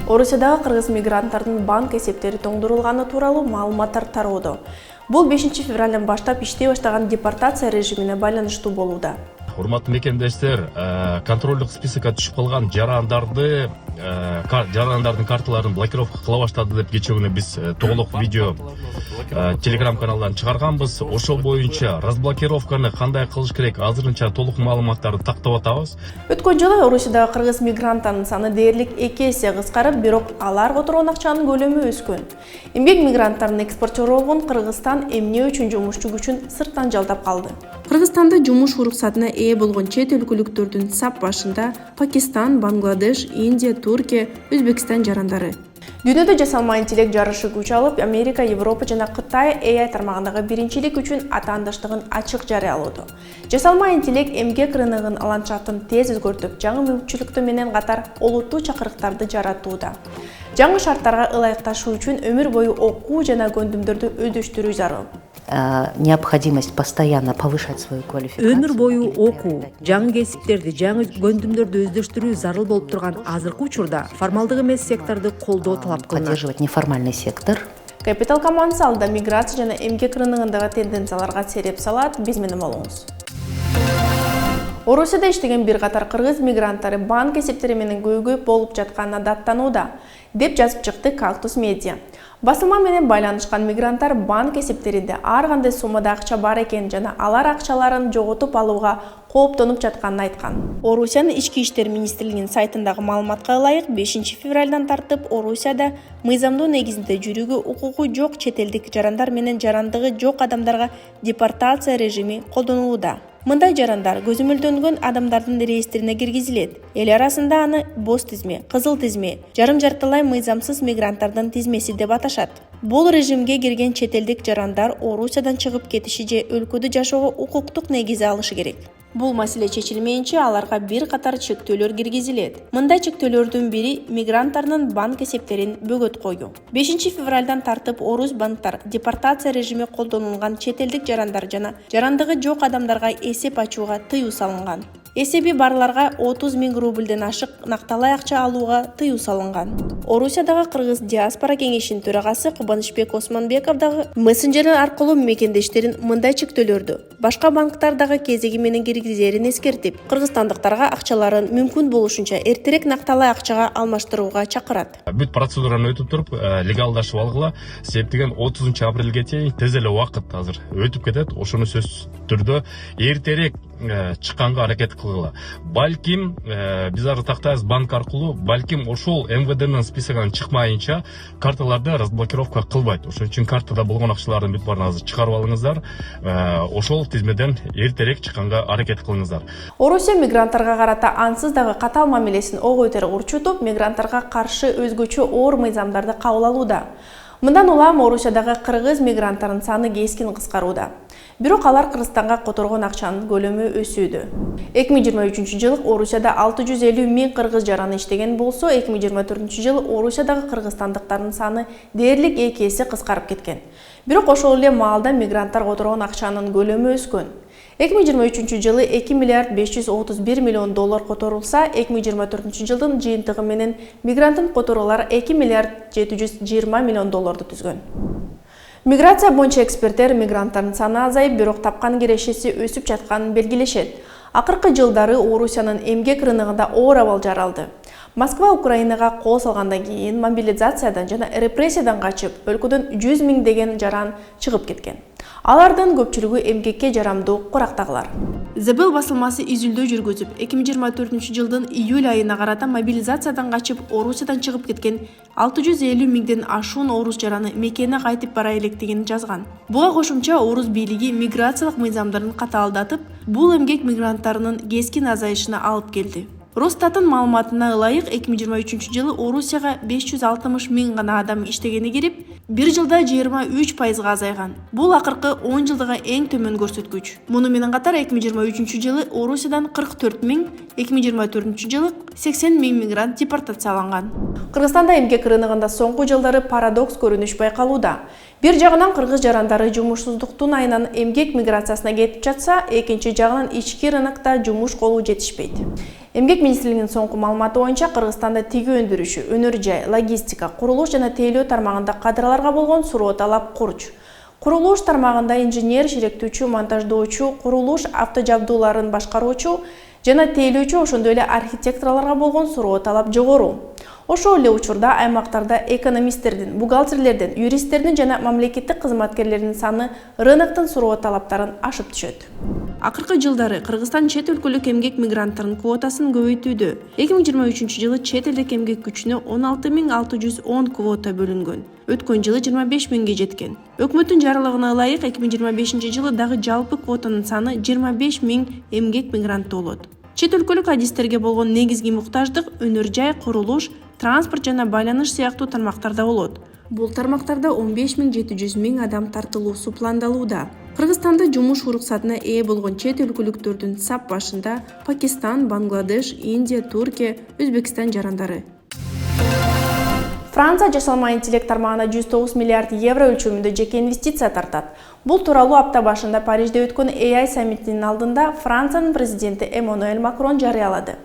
Орусиядагы кыргыз мигранттардын банк эсептери тоңдурулганы тууралуу маалыматтар тароодо. Бул 5 февралдан баштап иштей баштаган депортация режимине байланыштуу болууда. Урматтуу мекендештер, контролдук списокко түшүп калган жарандардын карталарын блокировка кыла баштады деп кечээ күнү биз толук видео телеграм каналдан чыгарганбыз. Ошол боюнча разблокировканы кандай кылыш керек азырынча толук маалыматтарды тактап атабыз. Өткөн жылы Орусиядагы кыргыз мигранттардын саны дээрлик 2 эсе кыскарып, бирок алар которгон акчанын көлөмү өскөн. Эмгек мигранттарынын экспортеру болгон Кыргызстан эмне үчүн жумушчу күчүн сырттан жалдап калды? Кыргызстанда жумуш уруксатына ээ болгон чет өлкөлүктөрдүн сап башында Пакистан, Бангладеш, Индия, Туркия, Өзбекстан жарандары. Дүйнөдө жасалма интеллект жарышы күч алып, Америка, Европа жана Кытай AI тармагындагы биринчилик үчүн атаандаштыгын ачык жарыялоодо. Жасалма интеллект эмгек рыногунун ландшафтын тез өзгөртүп, жаңы мүмкүнчүлүктөр менен катар олуттуу чакырыктарды жаратууда. Жаңы шарттарга ылайыкташуу үчүн өмүр бою окуу жана көндүмдөрдү өздөштүрүү зарыл. Необходимость постоянно повышать свою квалификацию. Өмүр бою окуу, жаңы кесиптерди, жаңы көндүмдөрдү өздөштүрүү зарыл болуп турган азыркы учурда формалдык эмес секторду колдоо талап кылынат. Поддерживать неформальный сектор. Капитал командасы алда миграция жана эмгек рыногундагы тенденцияларга сереп салат. Биз менен болуңуз. Орусияда иштеген бир катар кыргыз мигранттары банк эсептери менен көйгөй болуп жатканына даттанууда, деп жазып чыкты Кактус Медиа. Басылма менен байланышкан мигранттар банк эсептеринде ар кандай суммада акча бар экен жана алар акчаларын жоготуп алууга кооптонуп жатканын айткан. Орусиянын ички иштер министрлигинин сайтындагы маалыматка ылайык 5 февралдан тартып Орусияда мыйзамдуу негизинде жүрүүгө укугу жок чет элдик жарандар менен жарандыгы жок адамдарга депортация режими колдонулууда. Мындай жарандар көзөмөлдөнгөн адамдардын реестрине киргизилет. Эл арасында аны боз тизме, кызыл тизме, жарым жартылай мыйзамсыз мигранттардын тизмеси деп аташат. Бул режимге кирген чет элдик жарандар Орусиядан чыгып кетиши же өлкөдө жашоого укуктук негизи алышы керек. Бул маселе чечилмейинче аларга бир катар чектөөлөр киргизилет. Мындай чектөөлөрдүн бири мигранттардын банк эсептерин бөгөт коюу. 5 февралдан тартып орус банктар депортация режими колдонулган чет элдик жарандар жана жарандыгы жок адамдарга эсеп ачууга тыюу салынган. Эсеби барларга 30 000 рубльден ашык накталай акча алууга тыюу салынган. Орусиядагы кыргыз диаспора кеңешинин төрагасы Кубанычбек Осмонбеков дагы мессенджер аркылуу мекендештерин мындай чектөөлөрдү башка банктардагы кезеги менен киргизерин эскертип, кыргызстандыктарга акчаларын мүмкүн болушунча эртерээк накталай акчага алмаштырууга чакырат. Бүт процедураны өтүп туруп, легалдашып алгыла, себептеген 30 апрелге чейин тез эле убакыт азыр өтүп кетет. Ошону сөзсүз түрдө эртерээк чыкканга аракет кылгыла. Балким биз ары тактайбыз банк аркылуу, балким ошол МВДнын списогунан чыкмайынча карталарды разблокировка кылбайт. Ошон үчүн картада болгон акчалардын бүт баарын азыр чыгарып алыңыздар. Ошол тизмеден эртерээк чыкканга аракет кылыңыздар. Орусия мигранттарга карата ансыз дагы катал мамилесин ого өтөр урчутуп, мигранттарга каршы өзгөчө оор мыйзамдарды кабыл алууда. Мындан улам Орусиядагы кыргыз мигранттарынын саны кескин кыскарууда. Бирок алар Кыргызстанга которгон акчанын көлөмү өсүүдө. 2023-жылы Орусияда 650 000 кыргыз жараны иштеген болсо, 2024-жылы Орусиядагы кыргызстандыктардын саны дээрлик 2 эсе кыскарып кеткен. Бирок ошол эле маалда мигранттар которгон акчанын көлөмү өскөн. 2023-жылы 2 миллиард 531 миллион доллар которулса, 2024-жылдын жыйынтыгы менен мигранттын которуулары 2 миллиард 720 миллион долларды түзгөн. Миграция боюнча эксперттер мигранттардын саны азайып, бирок тапкан кирешеси өсүп жатканын белгилешет. Акыркы жылдары Орусиянын эмгек рыногунда оор абал жаралды. Москва Украинага кол салгандан кийин мобилизациядан жана репрессиядан качып, өлкөдөн 100 000 деген жаран чыгып кеткен. Алардын көпчүлүгү эмгекке жарамдуу курактагылар. Зебел басылмасы изилдөө жүргүзүп, 2024-жылдын июль айына карата мобилизациядан качып, Орусиядан чыгып кеткен 650 000ден ашуун орус жараны мекенине кайтып бара электигин жазган. Буга кошумча орус бийлиги миграциялык мыйзамдарын катаалдатып, бул эмгек мигранттарынын кескин азайышына алып келди. Росстаттын маалыматына ылайык 2023-жылы Орусияга 560 000 гана адам иштегени кирип, 1 жылда 23%-га азайган. Бул акыркы 10 жылдагы эң төмөн көрсөткүч. Муну менен катар 2023 жылы Орусиядан 44 000, 2024 жылы 80 000 мигрант депортацияланган. Кыргызстанда эмгек рыногунда соңку жылдары парадокс көрүнүш байкалууда. Бир жагынан кыргыз жарандары жумушсуздуктун айынан эмгек миграциясына кетип жатса, экинчи жагынан ички рынокто жумуш колу жетишпейт. Эмгек министрлигинин соңку маалыматы боюнча Кыргызстанда тиги өндүрүшү, өнөр жай, логистика, курулуш жана тейлөө тармагында кадрларга болгон суроо талап курч. Курулуш тармагында инженер, ширектүүчү, монтаждоочу, курулуш автожабдууларын башкаруучу жана тейлөөчү, ошондой эле архитекторлорго болгон суроо талап жогору. Ошол эле учурда аймактарда экономисттердин, бухгалтерлердин, юристтердин жана мамлекеттик кызматкерлердин саны рыноктун суроо талаптарын ашып түшөт. Акыркы жылдары Кыргызстан чет өлкөлүк эмгек мигранттарынын квотасын көбөйтүүдө. 2023 жылы чет элдик эмгек күчүнө 16 610 квота бөлүнгөн. Өткөн жылы 25 000ге жеткен. Өкмөттүн жаралыгына ылайык 2025 жылы дагы жалпы квотанын саны 25 000 эмгек мигранты болот. Чет өлкөлүк адистерге болгон негизги муктаждык өнөр жай, курулуш, транспорт жана байланыш сыяктуу тармактарда болот. Бул тармактарда 15 700 000 адам тартылуусу пландалууда. Кыргызстанда жумуш уруксатына ээ болгон чет өлкөлүктөрдүн сап башында Пакистан, Бангладеш, Индия, Туркия, Өзбекстан жарандары. Франция жасалма интеллект тармагына 109 миллиард евро өлчөмүндө жеке инвестиция тартат. Бул тууралуу апта башында Парижде өткөн AI саммитинин алдында Франциянын президенти Эммануэль Макрон жарыялады.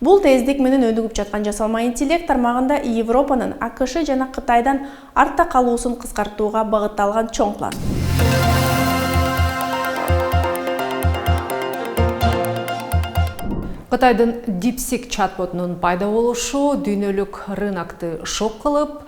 Бул тездик менен өнүгүп жаткан жасалма интеллект тармагында Европанын, АКШ жана Кытайдан артта калуусун кыскартууга багытталган чоң план. Кытайдын DeepSeek чатботунун пайда болушу дүйнөлүк рынокты шок кылып,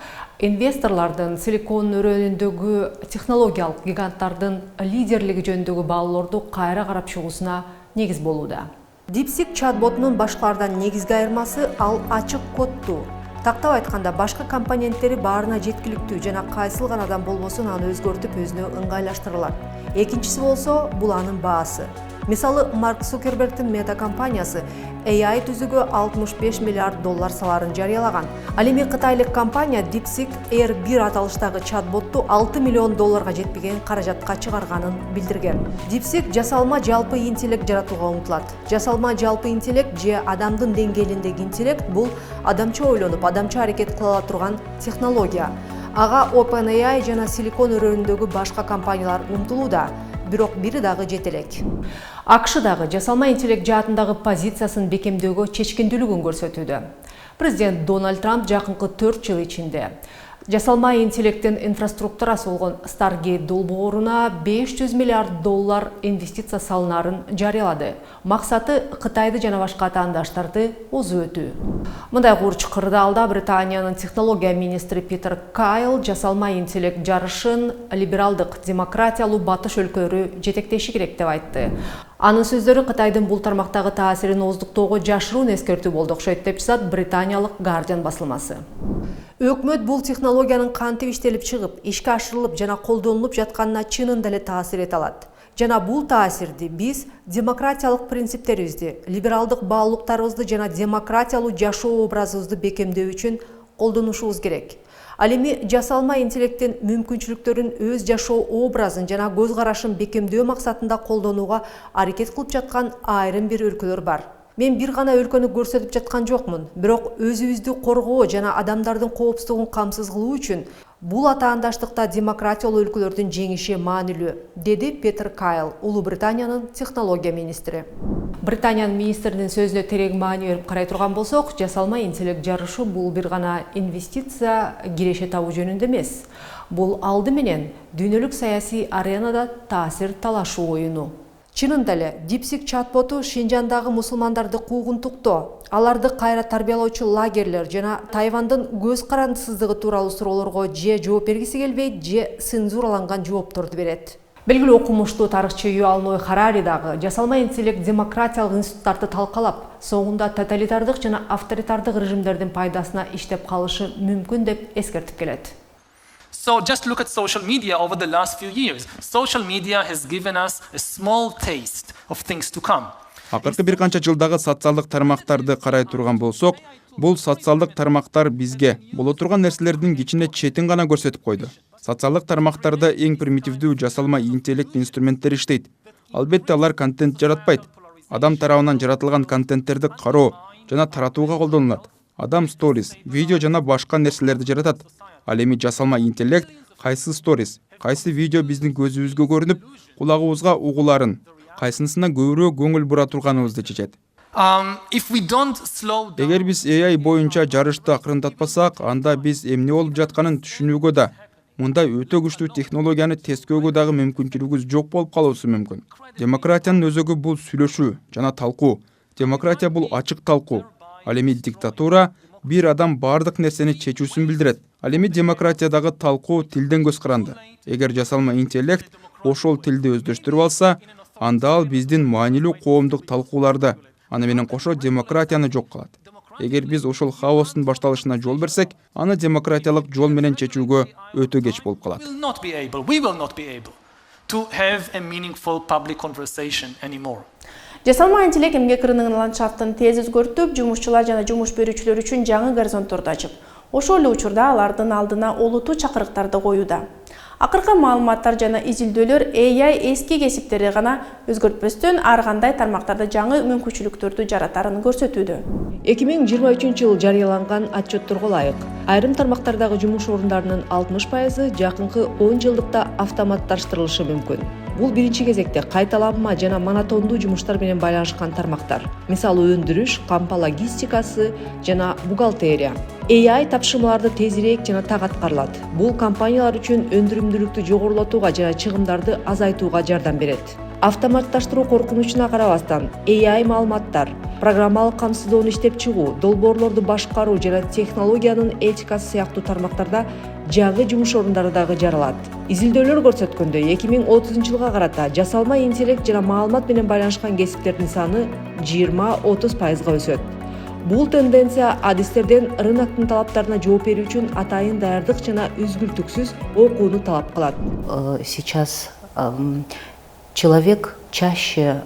инвесторлордун силикон өрөөнүндөгү технологиялык гиганттардын лидерлиги жөнүндөгү баалоорду кайра карап чыгуусуна негиз болууда. DeepSeek чатботунун башкалардан негизги айырмасы ал ачык кодтуу. Тактап айтканда, башкы компоненттери баарына жеткиликтүү жана кайсыл гана адам болбосун аны өзгөртүп өзүнө ыңгайлаштыра алат. Экинчиси болсо, бул анын баасы. Мисалы, Марк Цукербергтин Мета компаниясы AI түзүүгө 65 миллиард доллар саларын жарыялаган. Ал эми кытайлык компания DeepSeek Air 1 аталыштагы чатботту 6 миллион долларга жетпеген каражатка чыгарганын билдирген. DeepSeek жасалма жалпы интеллект жаратууга умтулат. Жасалма жалпы интеллект же адамдын деңгээлиндеги интеллект бул адамча ойлонуп, адамча аракет кыла турган технология. Ага OpenAI жана силикон өрөөнүндөгү башка компаниялар умтулууда. Бирок бири дагы жете элек. АКШдагы жасалма интеллект жаатындагы позициясын бекемдөөгө чечкиндүүлүгүн көрсөтүүдө. Президент Дональд Трамп жакынкы 4 жыл ичинде жасалма интеллекттин инфраструктурасы болгон Stargate долбооруна 500 миллиард доллар инвестиция салынарын жарыялады. Максаты Кытайды жана башка атаандаштарды озуп өтүү. Мындай курч кырдаалда Британиянын технология министри Питер Кайл жасалма интеллект жарышын либералдык, демократиялуу батыш өлкөлөрү жетектеши керек деп айтты. Анын сөздөрү Кытайдын бул тармактагы таасирин оздуктоого жашыруун эскертүү болду окшойт деп жазат британиялык Guardian басылмасы. Өкмөт бул технологиянын кантип иштелип чыгып, ишке ашырылып жана колдонулуп жатканына чынында эле таасир эте алат. Жана бул таасирди биз демократиялык принциптерибизди, либералдык баалуулуктарыбызды жана демократиялуу жашоо образыбызды бекемдөө үчүн колдонушубуз керек. Ал эми жасалма интеллекттин мүмкүнчүлүктөрүн өз жашоо образын жана көз карашын бекемдөө максатында колдонууга аракет кылып жаткан айрым бир өлкөлөр бар. Мен бир гана өлкөнү көрсөтүп жаткан жокмун, бирок өзүбүздү коргоо жана адамдардын коопсуздугун камсыз кылуу үчүн бул атаандаштыкта демократиялуу өлкөлөрдүн жеңиши маанилүү, деди Питер Кайл, Улуу Британиянын технология министри. Британиянын министринин сөзүнө терең маани берип карай турган болсок, жасалма интеллект жарышы бул бир гана инвестиция киреше табуу жөнүндө эмес. Бул алды менен дүйнөлүк саясий аренада таасир талашуу оюну. Чынында эле, DeepSeek чатботу Шинжандагы мусулмандарды куугунтуктоо, аларды кайра тарбиялоочу лагерлер жана Тайвандын көз карандысыздыгы тууралуу суроолорго же жооп бергиси келбейт, же цензураланган жоопторду берет. Белгилүү окумуштуу тарыхчы Ювал Ной Харари дагы жасалма интеллект демократиялык институттарды талкалап, соңунда тоталитардык жана авторитардык режимдердин пайдасына иштеп калышы мүмкүн деп эскертип келет. So just look at social media over the last few years. Social media has given us a small taste of things to come. Акыркы бир канча жылдагы социалдык тармактарды карай турган болсок, бул социалдык тармактар бизге боло турган нерселердин кичине четин гана көрсөтүп койду. Социалдык тармактарда эң примитивдүү жасалма интеллект инструменттери иштейт. Албетте алар контент жаратпайт. Адам тарабынан жаратылган контенттерди кароо жана таратууга колдонулат. Адам сторис, видео жана башка нерселерди жаратат. Ал эми жасалма интеллект кайсы сторис, кайсы видео биздин көзүбүзгө көрүнүп, кулагыбызга угуларын, кайсынысына көбүрөөк көңүл бура турганыбызды чечет. Эгер биз AI боюнча жарышты акырындатпасак, анда биз эмне болуп жатканын түшүнүүгө да, мындай өтө күчтүү технологияны тескөөгө дагы мүмкүнчүлүгүбүз жок болуп калуусу мүмкүн. Демократиянын өзөгү бул сүйлөшүү жана талкуу. Демократия бул ачык талкуу. Ал эми диктатура бир адам бардык нерсени чечүүсүн билдирет. Ал эми демократиядагы талкуу тилден көз каранды. Эгер жасалма интеллект ошол тилди өздөштүрүп алса, анда ал биздин маанилүү коомдук талкууларды, аны менен кошо демократияны жок кылат. Эгер биз ошол хаостун башталышына жол берсек, аны демократиялык жол менен чечүүгө өтө кеч болуп калат. Жасалма интеллект эмгек рыногунун ландшафтын тез өзгөртүп, жумушчулар жана жумуш берүүчүлөр үчүн жаңы горизонтторду ачып, ошол эле учурда алардын алдына олуттуу чакырыктарды коюуда. Акыркы маалыматтар жана изилдөөлөр AI эски кесиптери гана өзгөртпөстөн ар кандай тармактарда жаңы мүмкүнчүлүктөрдү жаратарын көрсөтүүдө. 2023 жарыяланган отчетторго ылайык, айрым тармактардагы жумуш орундарынын 60% жакынкы 10 жылдыкта автоматташтырылышы мүмкүн. Бул биринчи кезекте кайталанма жана монотондуу жумуштар менен байланышкан тармактар. Мисалы өндүрүш, кампа логистикасы жана бухгалтерия. AI тапшырмаларды тезирээк жана так аткарылат. Бул компаниялар үчүн өндүрүмдүүлүктү жогорулатууга жана чыгымдарды азайтууга жардам берет. Автоматташтыруу коркунучуна карабастан, AI маалыматтар, программалык камсыздоону иштеп чыгуу, долбоорлорду башкаруу жана технологиянын этикасы сыяктуу тармактарда жаңы жумуш орундары дагы жаралат. Изилдөөлөр көрсөткөндөй, 2030 жылга карата жасалма интеллект жана маалымат менен байланышкан кесиптердин саны 20-30% өсөт. Бул тенденция адистерден рыноктун талаптарына жооп берүү үчүн атайын даярдык жана үзгүлтүксүз окууну талап кылат. Сейчас человек чаще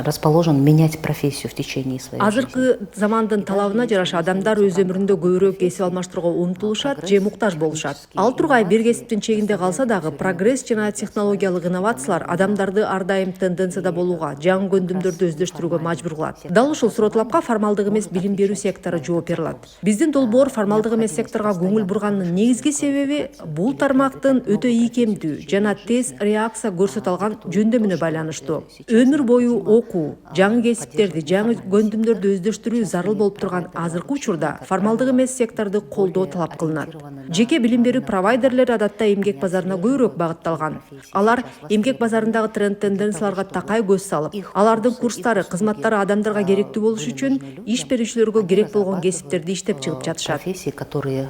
расположен менять профессию в течение своей жизни. Азыркы замандын талабына жараша адамдар өз өмүрүндө көбүрөөк кесип алмаштырууга умтулушат же муктаж болушат. Ал тургай бир кесиптин чегинде калса дагы прогресс жана технологиялык инновациялар адамдарды ар дайым тенденцияда болууга, жаңы көндүмдөрдү өздөштүрүүгө мажбур кылат. Дал ушул суроотулапка формалдык эмес билим берүү сектору жооп бере алат. Биздин долбоор формалдык эмес секторго көңүл бурганын негизги себеби бул тармактын өтө ийкемдүү жана тез реакция көрсөтө алган жөндөмүнө байланыштуу. Өмүр бою окуу, жаңы кесиптерди, жаңы көндүмдөрдү өздөштүрүү зарыл болуп турган азыркы учурда формалдык эмес секторду колдоо талап кылынат. Жеке билим берүү провайдерлери адатта эмгек базарына көбүрөөк багытталган. Алар эмгек базарындагы тренд тенденцияларга такай көз салып, алардын курстары, кызматтары адамдарга керектүү болуш үчүн иш берүүчүлөргө керек болгон кесиптерди иштеп чыгып жатышат. Профессии, которые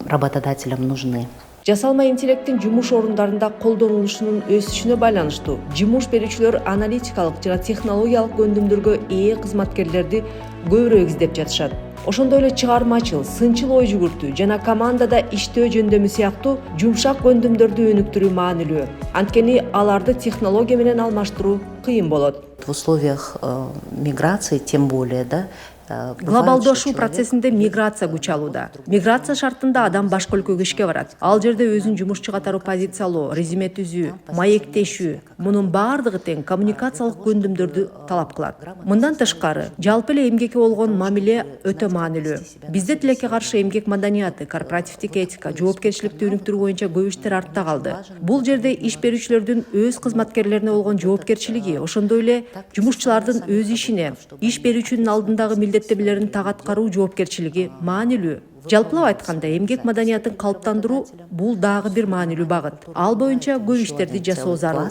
работодателям нужны. Жасалма интеллекттин жумуш орундарында колдонулушунун өсүшүнө байланыштуу жумуш берүүчүлөр аналитикалык жана технологиялык көндүмдөргө ээ кызматкерлерди көбүрөөк издеп жатышат. Ошондой эле чыгармачыл, сынчыл ой жүгүртүү жана командада иштөө жөндөмү сыяктуу жумшак көндүмдөрдү өнүктүрүү маанилүү. Анткени аларды технология менен алмаштыруу кыйын болот. В условиях миграции, тем более, да, Глобалдашуу процессинде миграция күч алууда. Миграция шартында адам башка өлкөгө ишке барат. Ал жерде өзүн жумушчу катары позициялоо, резюме түзүү, маектешүү, мунун баардыгы тең коммуникациялык көндүмдөрдү талап кылат. Мындан тышкары, жалпы эле эмгекке болгон мамиле өтө маанилүү. Бизде тилекке каршы эмгек маданияты, корпоративдик этика, жоопкерчиликти өнүктүрүү боюнча көп иштер артта калды. Бул жерде иш берүүчүлөрдүн өз кызматкерлерине болгон жоопкерчилиги, ошондой эле жумушчулардын өз ишине, иш берүүчүнүн алдындагы милдеттемелерин так аткаруу жоопкерчилиги маанилүү. Жалпылап айтканда, эмгек маданиятын калыптандыруу бул дагы бир маанилүү багыт. Ал боюнча көп иштерди жасоо зарыл.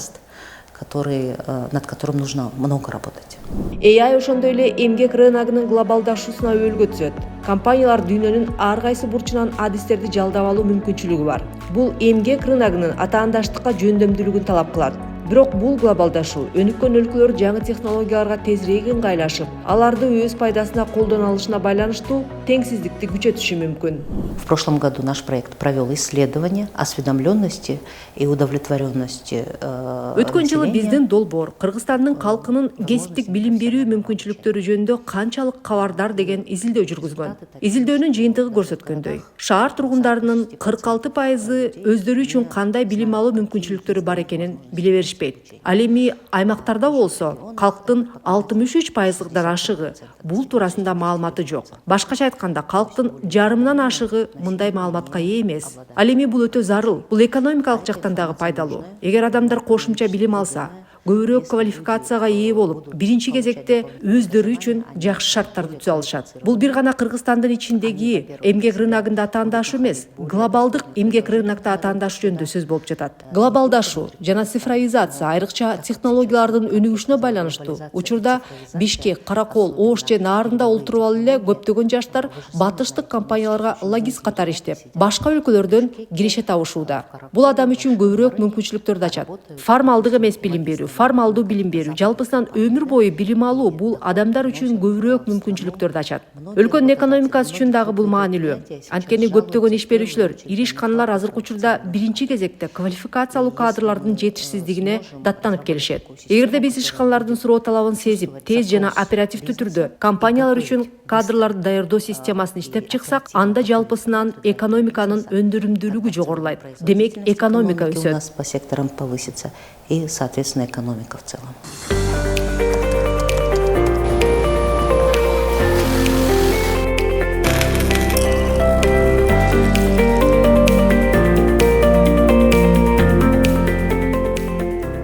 Над которым нужно много работать. AI ошондой эле эмгек рыногунун глобалдашуусуна өөлгө түзөт. Компаниялар дүйнөнүн ар кайсы бурчунан адистерди жалдап алуу мүмкүнчүлүгү бар. Бул эмгек рыногунун атаандаштыкка жөндөмдүүлүгүн талап кылат. Бирок бул глобалдашуу өнүккөн өлкөлөр жаңы технологияларга тезирээк ыңгайлашып, аларды өз пайдасына колдоно алышына байланыштуу теңсиздикти күчөтүшү мүмкүн. В прошлом году наш проект провел исследование осведомленности и удовлетворенности. Өткөн жылы биздин долбоор Кыргызстандын калкынын кесиптик билим берүү мүмкүнчүлүктөрү жөнүндө канчалык кабардар деген изилдөө жүргүзгөн. Изилдөөнүн жыйынтыгы көрсөткөндөй, шаар тургундарынын 46% өздөрү үчүн кандай билим алуу мүмкүнчүлүктөрү бар экенин биле беришпейт. Ал эми аймактарда болсо, калктын 63%дан ашыгы бул туурасында маалыматы жок. Башкача айтканда, калктын жарымынан ашыгы мындай маалыматка ээ эмес. Ал эми бул өтө зарыл. Бул экономикалык жактан дагы пайдалуу. Эгер адамдар кошумча билим алса, көбүрөөк квалификацияга ээ болуп, биринчи кезекте өздөрү үчүн жакшы шарттарды түзө алышат. Бул бир гана Кыргызстандын ичиндеги эмгек рыногунда атаандашуу эмес, глобалдык эмгек рынокто атаандашуу жөнүндө сөз болуп жатат. Глобалдашуу жана цифровизация айрыкча технологиялардын өнүгүшүнө байланыштуу. Учурда Бишкек, Каракол, Ош же Нарында олтуруп алып эле көптөгөн жаштар батыштык компанияларга логист катары иштеп, башка өлкөлөрдөн киреше табышууда. Бул адам үчүн көбүрөөк мүмкүнчүлүктөрдү ачат. Формалдык эмес билим берүү, формалдуу билим берүү, жалпысынан өмүр бою билим алуу бул адамдар үчүн көбүрөөк мүмкүнчүлүктөрдү ачат. Өлкөнүн экономикасы үчүн дагы бул маанилүү. Анткени көптөгөн иш берүүчүлөр, ири ишканалар азыркы учурда биринчи кезекте квалификациялуу кадрлардын жетишсиздигине даттанып келишет. Эгерде биз ишканалардын суроо талабын сезип, тез жана оперативдүү түрдө компаниялар үчүн кадрларды даярдоо системасын иштеп чыксак, анда жалпысынан экономиканын өндүрүмдүүлүгү жогорулайт. Демек, экономика У өсөт. нас по секторам повысится и, соответственно, экономика в целом.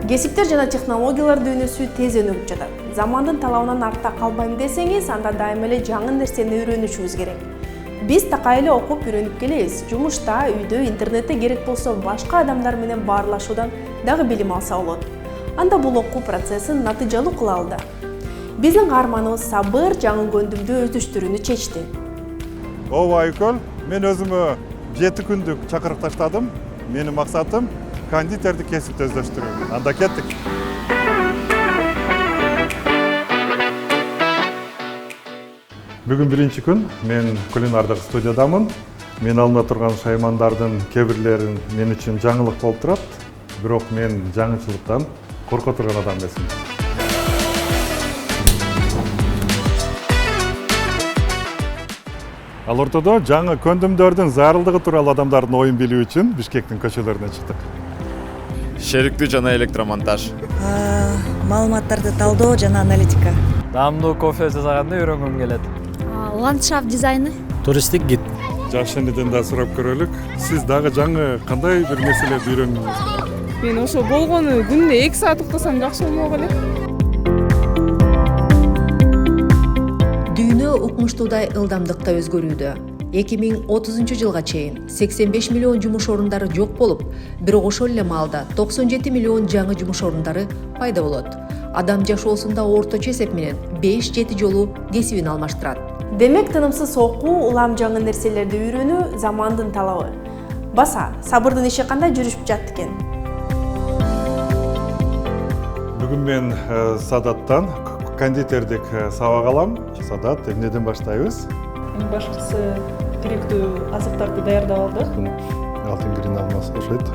Кесиптер жана технологиялар дүйнөсү тез өнүгүп жатат. Замандын талабынан артта калбайм десеңиз, анда дайыма эле жаңы нерсени үйрөнүшүбүз керек. Биз такай эле окуп үйрөнүп келебиз. Жумушта, үйдө, интернетте керек болсо башка адамдар менен баарлашуудан дагы билим алса болот. Анда бул окуу процессин натыйжалуу кыла алды. Биздин каарманыбыз Сабыр жаңы көндүмдү өздөштүрүүнү чечти. Ооба Айкөл, мен өзүмө 7 күндүк чакырык таштадым. Менин максатым кондитерди кесипти өздөштүрүү. Анда кеттик. Бүгүн биринчи күн, мен кулинардык студиядамын. Мен алына турган шаймандардын кээ бирлерин мен үчүн жаңылык болуп турат. Бирок мен жаңычылыктан корко турган адам эмесмин. Ал ортодо жаңы көндүмдөрдүн зарылдыгы тууралуу адамдардын оюн билүү үчүн Бишкектин көчөлөрүнө чыктык. Шериктүү жана электромонтаж. Маалыматтарды талдоо жана аналитика. Даамдуу кофе жасаганды үйрөнгүм келет. Ландшафт дизайны. Туристтик гид. Жакшындан да сурап көрөлүк. Сиз дагы жаңы кандай бир нерселерди үйрөндүңүз? Мен ошо болгону күнүнө 2 саат уктасам жакшы болмок эле. Дүйнө укмуштуудай ылдамдыкта өзгөрүүдө. 2030 жылга чейин 85 миллион жумуш орундары жок болуп, бирок ошол эле маалда 97 миллион жаңы жумуш орундары пайда болот. Адам жашоосунда орточо эсеп менен 5-7 жолу кесибин алмаштырат. Демек, тынымсыз окуу, улам жаңы нерселерди үйрөнүү замандын талабы. Баса, Сабырдын иши кандай жүрүшүп жатты экен? Бүгүн мен Садаттан кондитердик сабак алам. Садат, эмнеден баштайбыз? Эң башкысы керектүү азыктарды даярдап алдык. Алтын грин алмасы окшойт.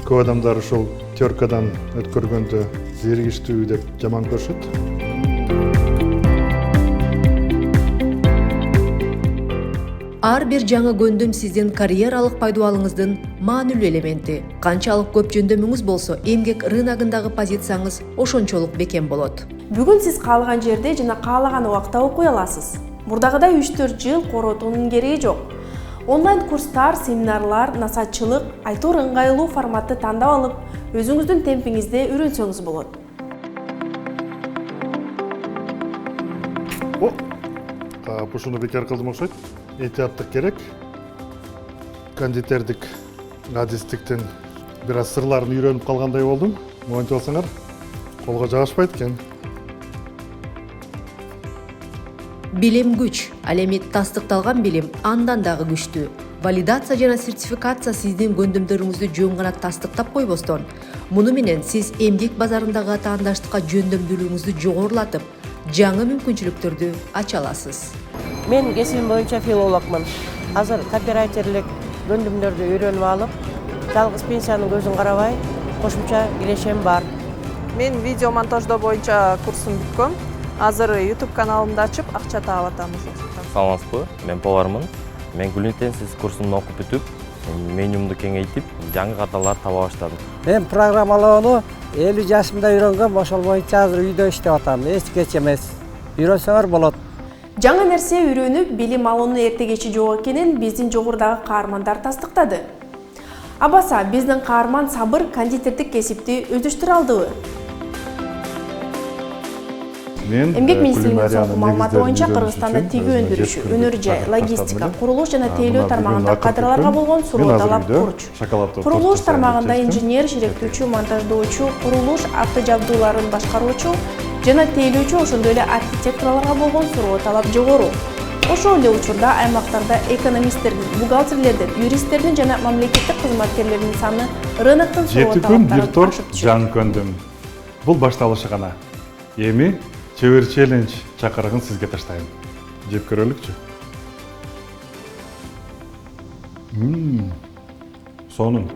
Көп адамдар ушул теркадан өткөргөндө зергиштүү деп жаман көрүшөт. Ар бир жаңы көндүм сиздин карьералык пайдубалыңыздын маанилүү элементи. Канчалык көп жөндөмүңүз болсо, эмгек рыногундагы позицияңыз ошончолук бекем болот. Бүгүн сиз каалаган жерде жана каалаган убакта окуй аласыз. Мурдагыдай 3-4 жыл коротуунун кереги жок. Онлайн курстар, семинарлар, насаатчылык, айтор ыңгайлуу форматты тандап алып, өзүңүздүн темпиңизде үйрөнсөңүз болот. Ушуну бекер кылдым окшойт. Этияттык керек. Кондитердик, адистиктин бир аз сырларын үйрөнүп калгандай болдум. Монтип алсаңар, колго жагышпайт экен. Билим күч, ал эми тастыкталган билим андан дагы күчтүү. Валидация жана сертификация сиздин көндөмдөрүңүздү жөн гана тастыктап койбостон, муну менен сиз эмгек базарындагы атаандаштыкка жөндөмдүүлүгүңүздү жогорулатып, жаңы мүмкүнчүлүктөрдү ача аласыз. Мен кесибим боюнча филологмун. Азыр кооперативдик көндүмдөрдү үйрөнүп алып, жалгыз пенсиянын көзүн карабай, кошумча кирешем бар. Мен видео монтаждоо боюнча курсум бүткөм. Азыр YouTube каналымды ачып, акча таап атамыз. Саламатсызбы? Мен повармын. Мен гултенсиз курсумду окуп бүтүп, менюмду кеңейтип, жаңы каталар таба баштадым. Мен программалоону 50 жашымда үйрөнгөм, ошол боюнча азыр үйдө иштеп атам. Эч кеч эмес. Үйрөнсөңөр болот. Жаңы нерсе үйрөнүп, билим алуунун эртегечи жок экенин биздин жогорудагы каармандар тастыктады. Абаса, биздин каарман Сабыр кондитердик кесипти өздөштүрө алдыбы? Эмгек министрлигинин соңку маалыматы боюнча Кыргызстанда тигүү өндүрүшү, өнөр жай, логистика, курулуш жана тейлөө тармагында кадрларга болгон суроо талап курч. Курулуш тармагында инженер, шеректүүчү, монтаждоочу, курулуш автожабдууларын башкаруучу жана тейлөөчү, ошондой эле архитекторлорго болгон суроо талап жогору. Ошол эле учурда аймактарда экономисттердин, бухгалтерлердин, юристтердин жана мамлекеттик кызматкерлердин саны рыноктун суроо талаптарын ашып түшөт. Жаңы көндүм. Бул башталышы гана. Эми чебер челлендж чакырыгын сизге таштайм. Жеп көрөлүкчү. Сонун.